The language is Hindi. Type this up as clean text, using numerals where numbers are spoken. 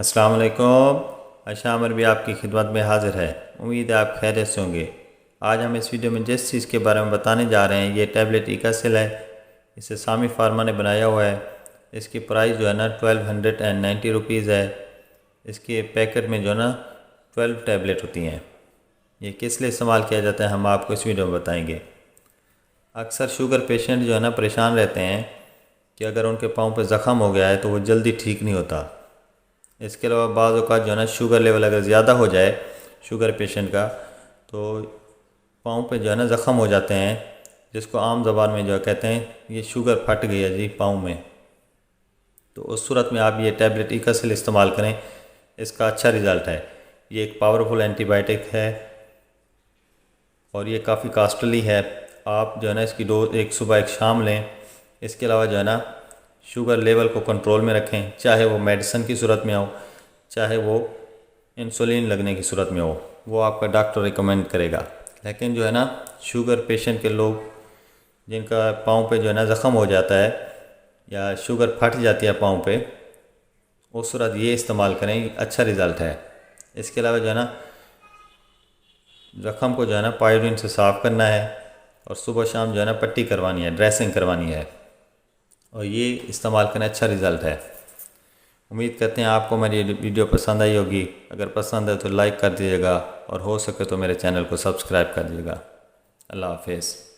अस्सलाम वालेकुम। आशा अमर भी आपकी खिदमत में हाज़िर है। उम्मीद है आप खैरियत से होंगे। आज हम इस वीडियो में जिस चीज़ के बारे में बताने जा रहे हैं ये टैबलेट ईकासिल है। इसे सामी फार्मा ने बनाया हुआ है। इसकी प्राइस जो है ना 1290 रुपीज़ है। इसके पैकेट में जो है ना 12 टैबलेट होती हैं। ये किस लिए इस्तेमाल किया जाता है हम आपको इस वीडियो में बताएँगे। अक्सर शुगर पेशेंट जो है ना परेशान रहते हैं कि अगर उनके पाँव पे ज़ख़म हो गया है तो वो जल्दी ठीक नहीं होता। इसके अलावा बाज़ औक़ात जो है ना शुगर लेवल अगर ज़्यादा हो जाए शुगर पेशेंट का तो पाँव पे जो है ना ज़ख़म हो जाते हैं, जिसको आम ज़बान में जो है कहते हैं ये शुगर फट गई है जी पाँव में। तो उस सूरत में आप ये टैबलेट ईकासिल इस्तेमाल करें, इसका अच्छा रिज़ल्ट है। ये एक पावरफुल एंटीबायोटिक है और ये काफ़ी कास्टली है। आप जो है ना इसकी डोज एक सुबह एक शाम लें। इसके अलावा जो है ना शुगर लेवल को कंट्रोल में रखें, चाहे वो मेडिसिन की सूरत में हो, चाहे वो इंसुलिन लगने की सूरत में हो, वो आपका डॉक्टर रिकमेंड करेगा। लेकिन जो है ना शुगर पेशेंट के लोग जिनका पाँव पे जो है ना ज़ख़म हो जाता है या शुगर फट जाती है पाँव पे, उस सूरत ये इस्तेमाल करें, अच्छा रिज़ल्ट है। इसके अलावा जो है ना ज़ख़म को जो है ना पायोडीन से साफ़ करना है और सुबह शाम जो है ना पट्टी करवानी है, ड्रेसिंग करवानी है और ये इस्तेमाल करना अच्छा रिज़ल्ट है। उम्मीद करते हैं आपको मेरी वीडियो पसंद आई होगी। अगर पसंद है तो लाइक कर दीजिएगा और हो सके तो मेरे चैनल को सब्सक्राइब कर दीजिएगा। अल्लाह हाफ़िज़।